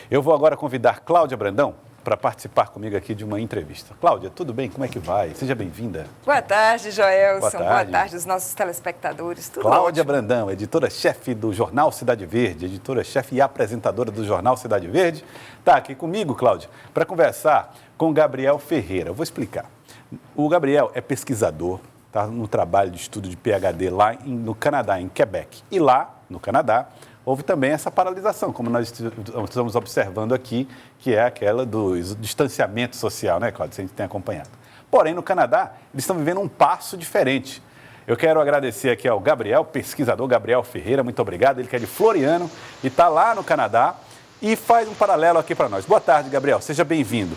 Eu vou agora convidar Cláudia Brandão para participar comigo aqui de uma entrevista. Cláudia, tudo bem? Como é que vai? Seja bem-vinda. Boa tarde, Joelson. Boa tarde aos nossos telespectadores. Tudo Cláudia ótimo. Brandão, editora-chefe do Jornal Cidade Verde, editora-chefe e apresentadora do Jornal Cidade Verde, está aqui comigo, Cláudia, para conversar com Gabriel Ferreira. Eu vou explicar. O Gabriel é pesquisador, está no trabalho de estudo de PhD lá no Canadá, em Quebec. E lá, no Canadá, houve também essa paralisação, como nós estamos observando aqui, que é aquela do distanciamento social, né, Cláudia? A gente tem acompanhado. Porém, no Canadá, eles estão vivendo um passo diferente. Eu quero agradecer aqui ao Gabriel, pesquisador Gabriel Ferreira, muito obrigado. Ele que é de Floriano e está lá no Canadá e faz um paralelo aqui para nós. Boa tarde, Gabriel, seja bem-vindo.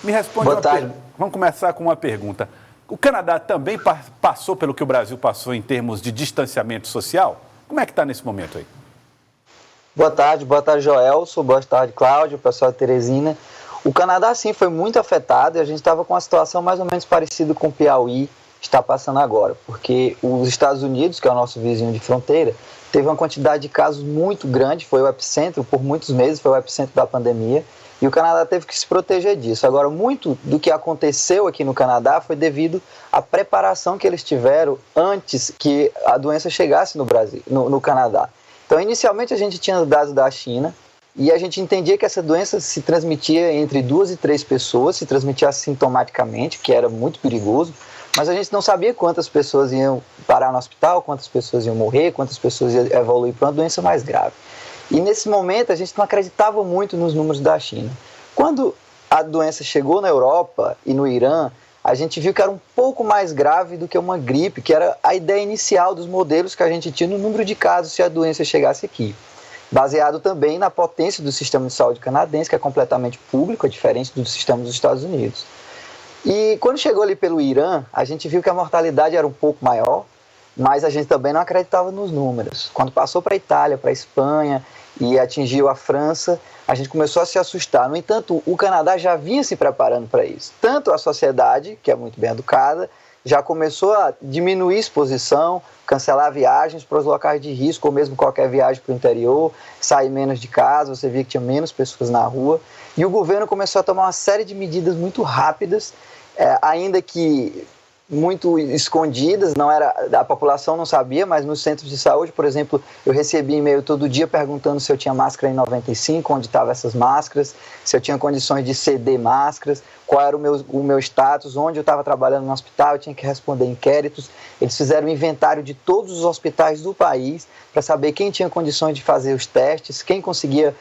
Me responde Boa tarde. Vamos começar com uma pergunta. O Canadá também passou pelo que o Brasil passou em termos de distanciamento social? Como é que está nesse momento aí? Boa tarde, Joelson, boa tarde, Cláudio, pessoal de Teresina. O Canadá, sim, foi muito afetado e a gente estava com uma situação mais ou menos parecida com o Piauí está passando agora, porque os Estados Unidos, que é o nosso vizinho de fronteira, teve uma quantidade de casos muito grande, foi o epicentro, por muitos meses foi o epicentro da pandemia, e o Canadá teve que se proteger disso. Agora, muito do que aconteceu aqui no Canadá foi devido à preparação que eles tiveram antes que a doença chegasse no Brasil, no Canadá. Então, inicialmente, a gente tinha dados da China e a gente entendia que essa doença se transmitia entre 2 e 3 pessoas, se transmitia assintomaticamente, que era muito perigoso, mas a gente não sabia quantas pessoas iam parar no hospital, quantas pessoas iam morrer, quantas pessoas iam evoluir para uma doença mais grave. E nesse momento, a gente não acreditava muito nos números da China. Quando a doença chegou na Europa e no Irã, a gente viu que era um pouco mais grave do que uma gripe, que era a ideia inicial dos modelos que a gente tinha no número de casos se a doença chegasse aqui. Baseado também na potência do sistema de saúde canadense, que é completamente público, é diferente do sistema dos Estados Unidos. E quando chegou ali pelo Irã, a gente viu que a mortalidade era um pouco maior, mas a gente também não acreditava nos números. Quando passou para a Itália, para a Espanha e atingiu a França, a gente começou a se assustar. No entanto, o Canadá já vinha se preparando para isso. Tanto a sociedade, que é muito bem educada, já começou a diminuir a exposição, cancelar viagens para os locais de risco, ou mesmo qualquer viagem para o interior, sair menos de casa, você via que tinha menos pessoas na rua. E o governo começou a tomar uma série de medidas muito rápidas, ainda que muito escondidas, não era, a população não sabia, mas nos centros de saúde, por exemplo, eu recebia e-mail todo dia perguntando se eu tinha máscara N95, onde estavam essas máscaras, se eu tinha condições de ceder máscaras, qual era o meu status, onde eu estava trabalhando no hospital, eu tinha que responder inquéritos. Eles fizeram um inventário de todos os hospitais do país para saber quem tinha condições de fazer os testes, quem conseguia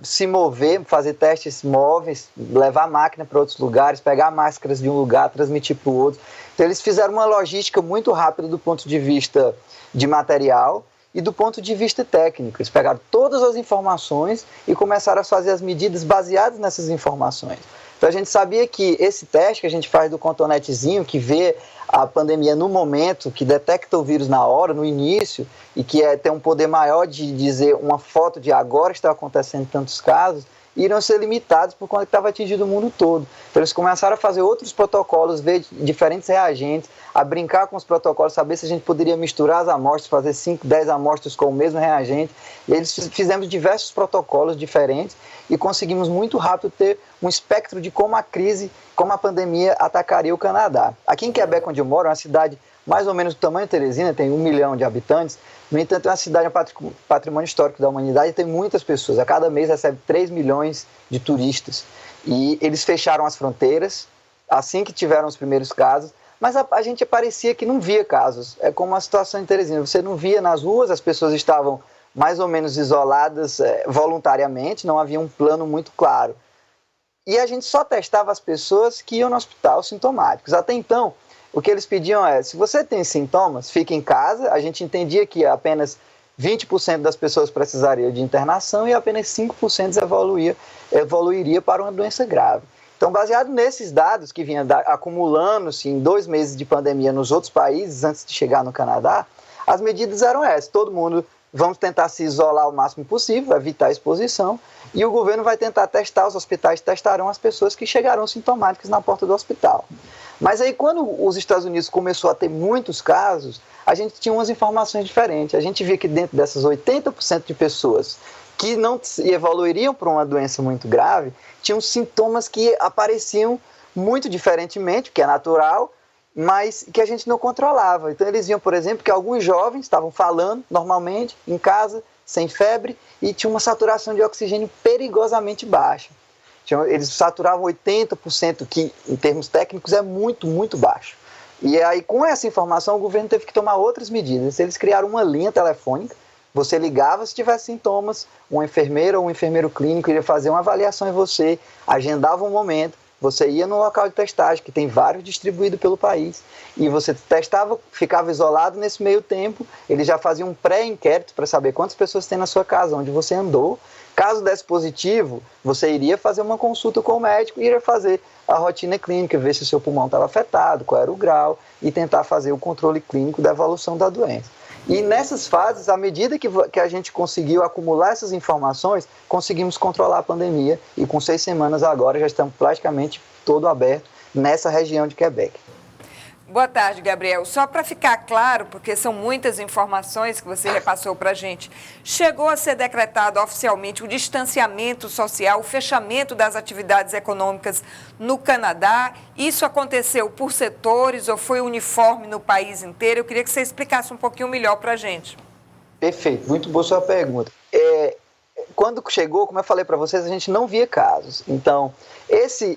se mover, fazer testes móveis, levar a máquina para outros lugares, pegar máscaras de um lugar, transmitir para o outro. Então, eles fizeram uma logística muito rápida do ponto de vista de material e do ponto de vista técnico. Eles pegaram todas as informações e começaram a fazer as medidas baseadas nessas informações. Então, a gente sabia que esse teste que a gente faz do cotonetezinho, que vê a pandemia no momento, que detecta o vírus na hora, no início, e que tem um poder maior de dizer uma foto de agora está acontecendo tantos casos, iriam ser limitados por conta que estava atingido o mundo todo. Então, eles começaram a fazer outros protocolos, ver diferentes reagentes, a brincar com os protocolos, saber se a gente poderia misturar as amostras, fazer 5, 10 amostras com o mesmo reagente. E eles fizemos diversos protocolos diferentes e conseguimos muito rápido ter um espectro de como a crise, como a pandemia atacaria o Canadá. Aqui em Quebec, onde eu moro, é uma cidade mais ou menos do tamanho de Teresina, tem 1 milhão de habitantes. No entanto, é uma cidade, um patrimônio histórico da humanidade e tem muitas pessoas. A cada mês recebe 3 milhões de turistas. E eles fecharam as fronteiras assim que tiveram os primeiros casos, mas a gente parecia que não via casos. É como a situação em Teresina. Você não via nas ruas, as pessoas estavam mais ou menos isoladas voluntariamente, não havia um plano muito claro. E a gente só testava as pessoas que iam no hospital sintomáticos. Até então, o que eles pediam é, se você tem sintomas, fique em casa. A gente entendia que apenas 20% das pessoas precisariam de internação e apenas 5% evoluiria para uma doença grave. Então, baseado nesses dados que vinham acumulando-se em 2 meses de pandemia nos outros países, antes de chegar no Canadá, as medidas eram essas. Todo mundo, vamos tentar se isolar o máximo possível, evitar a exposição, e o governo vai tentar testar, os hospitais testarão as pessoas que chegarão sintomáticas na porta do hospital. Mas aí, quando os Estados Unidos começou a ter muitos casos, a gente tinha umas informações diferentes. A gente via que dentro dessas 80% de pessoas que não evoluiriam para uma doença muito grave, tinham sintomas que apareciam muito diferentemente, o que é natural, mas que a gente não controlava. Então eles viam, por exemplo, que alguns jovens estavam falando normalmente, em casa, sem febre, e tinha uma saturação de oxigênio perigosamente baixa. Eles saturavam 80%, que em termos técnicos é muito, muito baixo. E aí, com essa informação, o governo teve que tomar outras medidas. Eles criaram uma linha telefônica, você ligava se tivesse sintomas, uma enfermeira ou um enfermeiro clínico iria fazer uma avaliação em você, agendava um momento, você ia no local de testagem, que tem vários distribuídos pelo país, e você testava, ficava isolado nesse meio tempo, ele já fazia um pré-inquérito para saber quantas pessoas tem na sua casa, onde você andou. Caso desse positivo, você iria fazer uma consulta com o médico e iria fazer a rotina clínica, ver se o seu pulmão estava afetado, qual era o grau, e tentar fazer o controle clínico da evolução da doença. E nessas fases, à medida que a gente conseguiu acumular essas informações, conseguimos controlar a pandemia e com 6 semanas agora já estamos praticamente todo aberto nessa região de Quebec. Boa tarde, Gabriel. Só para ficar claro, porque são muitas informações que você repassou para a gente, chegou a ser decretado oficialmente o distanciamento social, o fechamento das atividades econômicas no Canadá. Isso aconteceu por setores ou foi uniforme no país inteiro? Eu queria que você explicasse um pouquinho melhor para a gente. Perfeito, muito boa sua pergunta. Quando chegou, como eu falei para vocês, a gente não via casos. Então,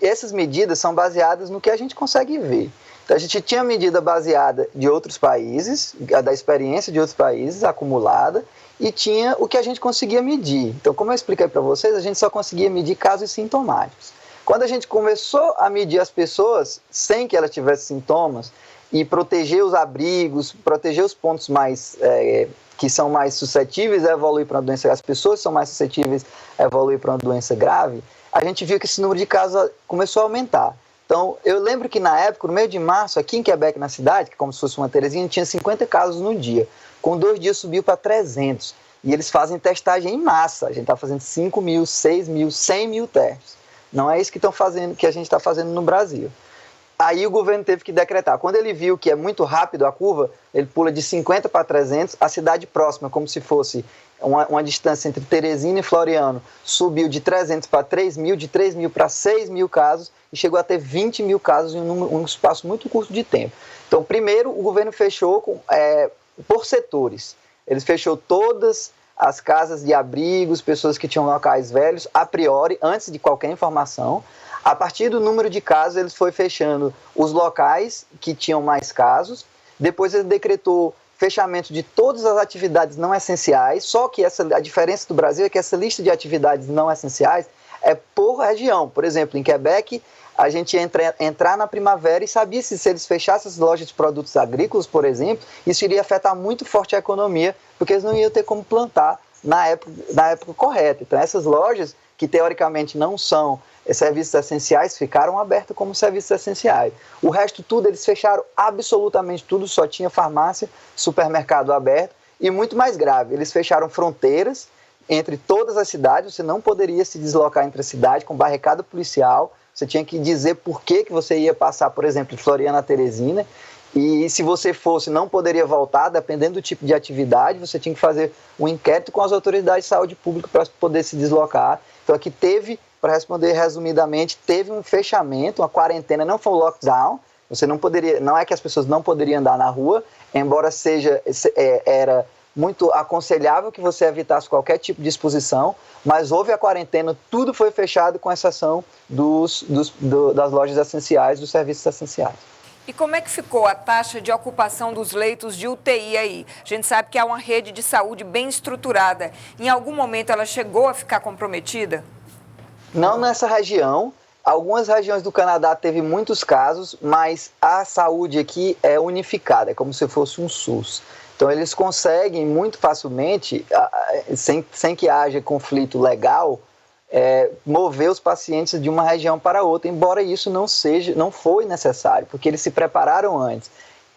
essas medidas são baseadas no que a gente consegue ver. Então, a gente tinha medida baseada de outros países, da experiência de outros países acumulada, e tinha o que a gente conseguia medir. Então, como eu expliquei para vocês, a gente só conseguia medir casos sintomáticos. Quando a gente começou a medir as pessoas sem que elas tivessem sintomas e proteger os abrigos, proteger os pontos que são mais suscetíveis a evoluir para uma doença, as pessoas são mais suscetíveis a evoluir para uma doença grave, a gente viu que esse número de casos começou a aumentar. Então, eu lembro que na época, no meio de março, aqui em Quebec, na cidade, que é como se fosse uma Terezinha, tinha 50 casos no dia. Com 2 dias subiu para 300. E eles fazem testagem em massa. A gente está fazendo 5 mil, 6 mil, 100 mil testes. Não é isso que a gente está fazendo no Brasil. Aí o governo teve que decretar. Quando ele viu que é muito rápido a curva, ele pula de 50 para 300, a cidade próxima, como se fosse uma distância entre Teresina e Floriano, subiu de 300 para 3 mil, de 3 mil para 6 mil casos, e chegou a ter 20 mil casos em um espaço muito curto de tempo. Então, primeiro, o governo fechou por setores. Ele fechou todas as casas de abrigos, pessoas que tinham locais velhos, a priori, antes de qualquer informação. A partir do número de casos, ele foi fechando os locais que tinham mais casos. Depois ele decretou fechamento de todas as atividades não essenciais, só que a diferença do Brasil é que essa lista de atividades não essenciais é por região. Por exemplo, em Quebec, a gente ia entrar na primavera e sabia se eles fechassem as lojas de produtos agrícolas, por exemplo, isso iria afetar muito forte a economia, porque eles não iam ter como plantar na época correta. Então, essas lojas, que teoricamente não são serviços essenciais, ficaram abertos como serviços essenciais. O resto tudo, eles fecharam absolutamente tudo, só tinha farmácia, supermercado aberto, e muito mais grave, eles fecharam fronteiras entre todas as cidades, você não poderia se deslocar entre as cidades com barricada policial, você tinha que dizer por que você ia passar, por exemplo, de Floriana a Teresina, e se você fosse, não poderia voltar, dependendo do tipo de atividade, você tinha que fazer um inquérito com as autoridades de saúde pública para poder se deslocar. Então aqui teve, para responder resumidamente, teve um fechamento, uma quarentena, não foi um lockdown, você não poderia, não é que as pessoas não poderiam andar na rua, embora era muito aconselhável que você evitasse qualquer tipo de exposição, mas houve a quarentena, tudo foi fechado com exceção das lojas essenciais, dos serviços essenciais. E como é que ficou a taxa de ocupação dos leitos de UTI aí? A gente sabe que há uma rede de saúde bem estruturada. Em algum momento ela chegou a ficar comprometida? Não nessa região. Algumas regiões do Canadá teve muitos casos, mas a saúde aqui é unificada, é como se fosse um SUS. Então eles conseguem muito facilmente, sem que haja conflito legal, mover os pacientes de uma região para outra, embora isso não foi necessário, porque eles se prepararam antes.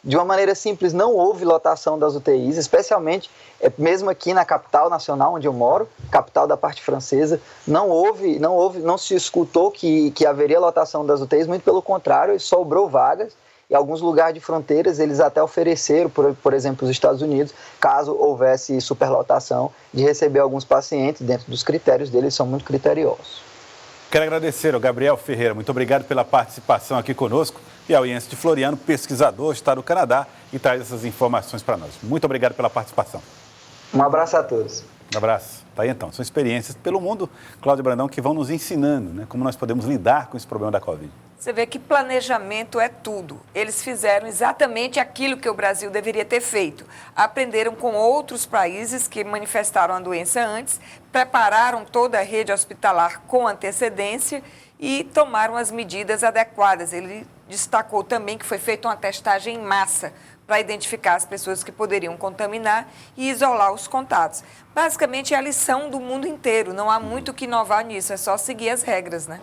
De uma maneira simples, não houve lotação das UTIs, especialmente mesmo aqui na capital nacional, onde eu moro, capital da parte francesa, não se escutou que haveria lotação das UTIs, muito pelo contrário, sobrou vagas, e alguns lugares de fronteiras eles até ofereceram, por exemplo, os Estados Unidos, caso houvesse superlotação, de receber alguns pacientes dentro dos critérios deles, são muito criteriosos. Quero agradecer ao Gabriel Ferreira, muito obrigado pela participação aqui conosco, piauiense de Floriano, pesquisador, está no Canadá e traz essas informações para nós. Muito obrigado pela participação. Um abraço a todos. Um abraço. Tá aí então, são experiências pelo mundo, Cláudio Brandão, que vão nos ensinando, né, como nós podemos lidar com esse problema da Covid. Você vê que planejamento é tudo. Eles fizeram exatamente aquilo que o Brasil deveria ter feito. Aprenderam com outros países que manifestaram a doença antes, prepararam toda a rede hospitalar com antecedência e tomaram as medidas adequadas. Ele destacou também que foi feita uma testagem em massa para identificar as pessoas que poderiam contaminar e isolar os contatos. Basicamente, é a lição do mundo inteiro. Não há muito o que inovar nisso, é só seguir as regras, né?